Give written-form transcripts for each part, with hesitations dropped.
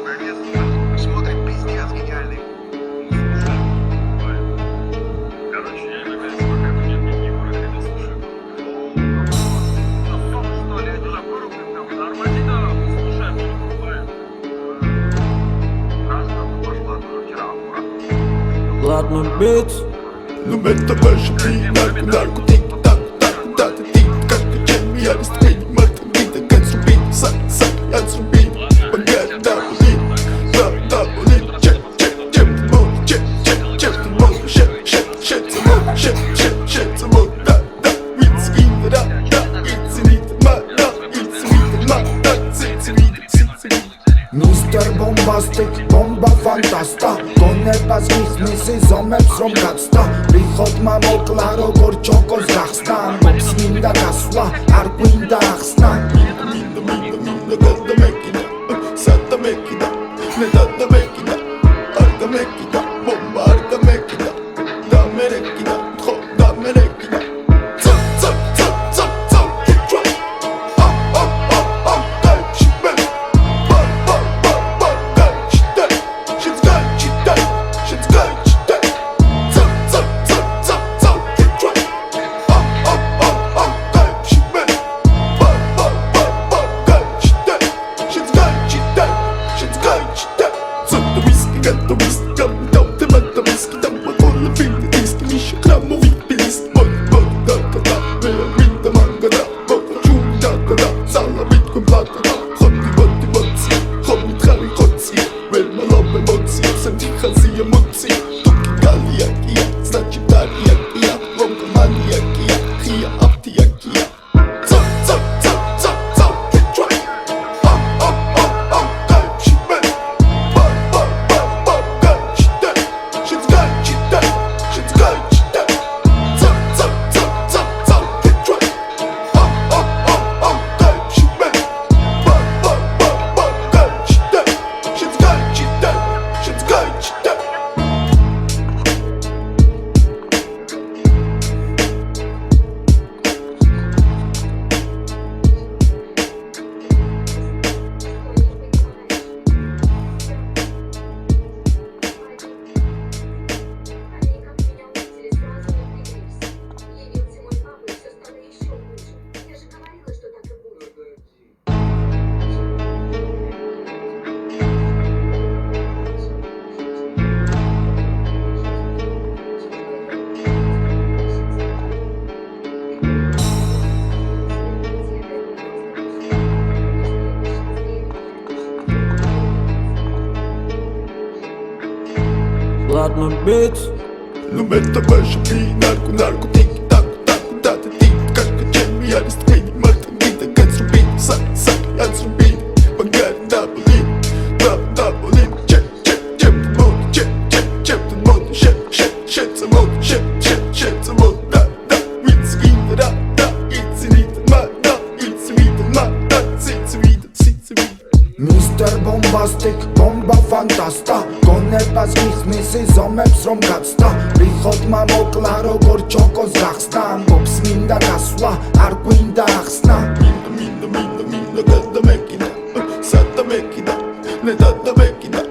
Смотрим пиздец гениальный. Короче, я иногда, если пока нет никаких это слушаю. Что ли, это же вырубка там. Нормально, да, слушай, мы не бывает. Раз, там пошла, вчера аккуратно. Ладно, бит. Ну это больше ты наркотик, так, ты, как качем, я растворил, мать, ты, как срубить, я срубил, погать, да, блин, чек, ты мог, щет, замок, да, it's in, да, it's in, Mr. Bombastic, bomba fantasta გონებას გიხსნის ზომებს რომ გაცდა ვიხოთ მამოკლა როგორ ჩოკოს გახსნა ამბობს მინდა გასვლა არ გვინდა ახსნა Ладно, бит. Ну это больше ты наркотик, так, ты, как качем, я растворил, мать, ты, как срубить, я срубил, погать, да, блин, чек, ты мог, щет, замок, да, it's in, да, it's in, Mr. Bombastic, bomba fantasta გონებას გიხსნის ზომებს რომ გაცდა ვიხოთ მამოკლა როგორ ჩოკოს გახსნა ამბობს მინდა გასვლა არ გვინდა ახსნა მინდა გადამეკიდა, სადამეკიდა, ნედადამეკიდა,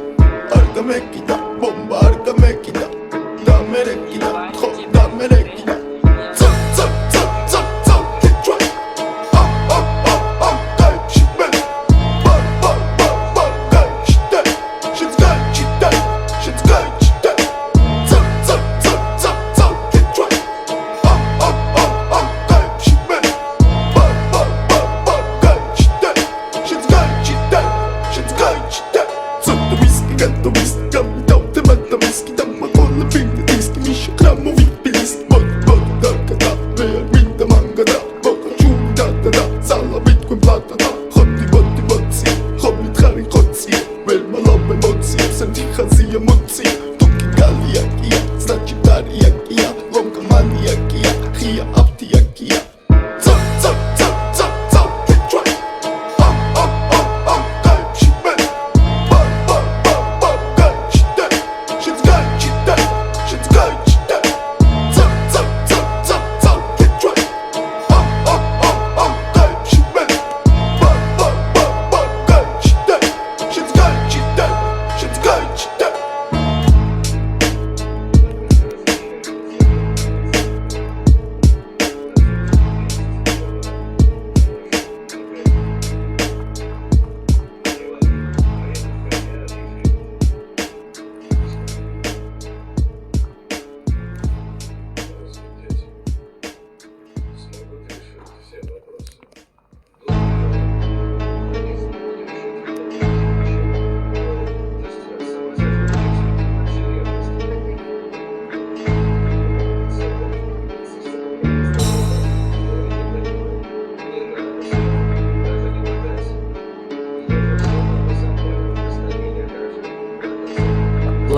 არ დამეკიდა, ბომბა არ დამეკიდა, დამერეკიდა, ხო დამერეკიდა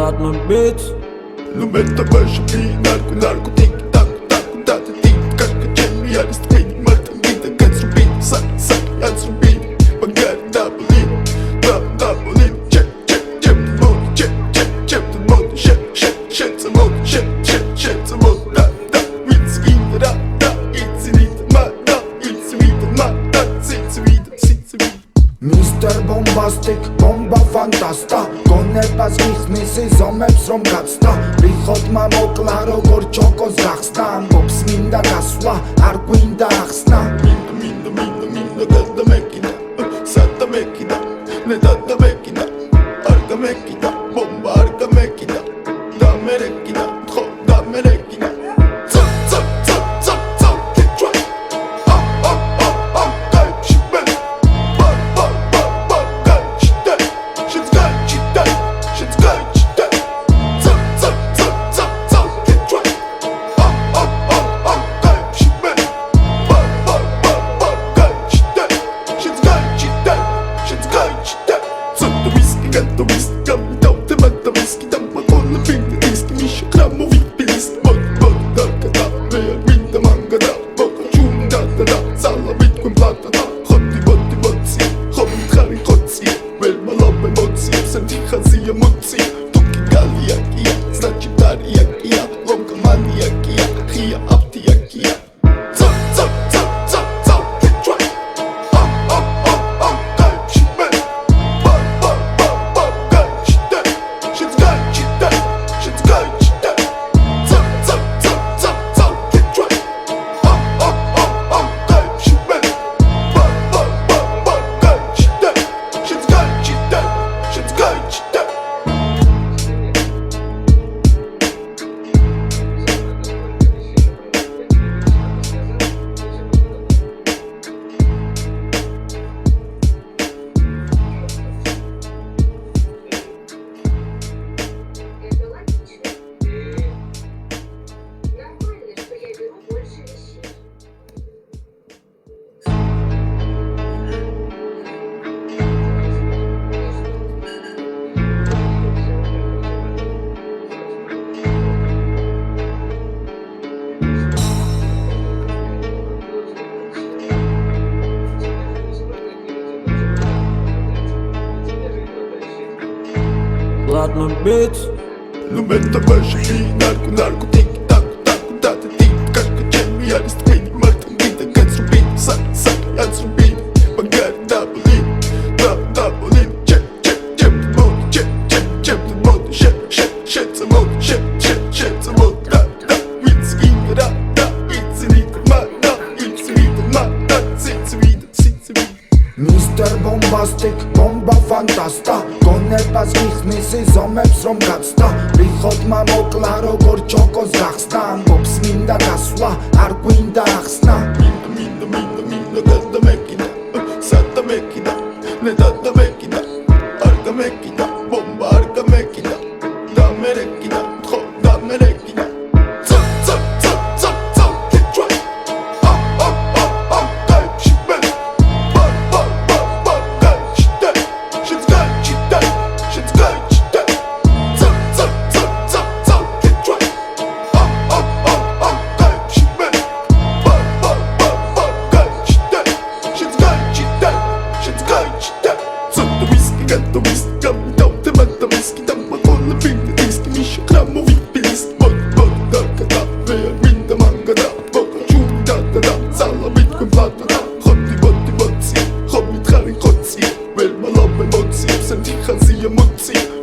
Ладно, бит. Lumeta başı bir narko tik tak tak tak tik tak Cemi yarısı beni matan gide kaç rubi Sak sak yaz rubi Bagar double check the mode shit the mode shit the mode da it's in da it's in Mr. Bombastic, bomba fantasta გონებას გიხსნის ზომებს რომ გაცდა რიხოთმა მოკლა როგორ ჩოკოს გახსნა ამბობს მინდა გასვლა არ გვინდა ახსნა Minda da mekina Sata mekina Neda da mekina Arka mekina Bomba arka mekina Da merekina Tho da merekina Zap zap zap zap zap Get right Kalp şibben Bar Kalp şiddet Shit's got şiddet Zap zap zap zap zap Get right Kalp şibben Bar Kalp şiddet Shit's got şiddet Zap da whisky got the whisky Got me down te matta whisky Damma kolla binde diski Misha kram och vitt bilist Bot darkada Veya vinda mangada Boka çunda da Salla bitcoin platada Khotti botsi Khotti khari khotsi Velma lobbe motsi Sen tihaziya motsi Tuki galiakia Znači tariakia Lomka maniakia Khia aptiakia Zap zap zap zap zap Get right Kalp şibben Bar kalp şiddet Shit's got şiddet Zap zap zap zap zap Get right Kalp şibben Bar kalp şiddet Shit's got şiddet Это логично. Нормально, что я беру больше вещей. Ладно, бит. Lumeta başı bir narko tik tak tak tik tak Cemi yarısı beni matan gide kaç rubi Sak yaz rubi Bagar double check the mode shit the mode da it's in da it's in da it's in Mr. Bombastic, bomba fantasta გონებას გიხსნის ზომებს რომ გაცდა რიხოთმა მოკლა როგორ ჩოკოს გახსნა ამბობს მინდა გასვლა არ გვინდა ახსნა Minda da mekina Sata mekina Neda da mekina Arka mekina Bomba arka mekina Da merekina Tho da merekina Zap zap zap zap zap Get right Kalp şibben Bar kalp şiddet Shit's got şiddet Zap zap zap zap zap Get right Kalp şibben Bar kalp şiddet Shit's got şiddet Zap da whisky got the whisky Got me down te matta whisky Damma kolla binde diski Misha kram och vitt bilist Bot darkada Veya vinda mangada Boka çunda da Salla bitcoin platada Khotti botsi Khotti khari khotsi Velma lobbe motsi Sen tihaziya motsi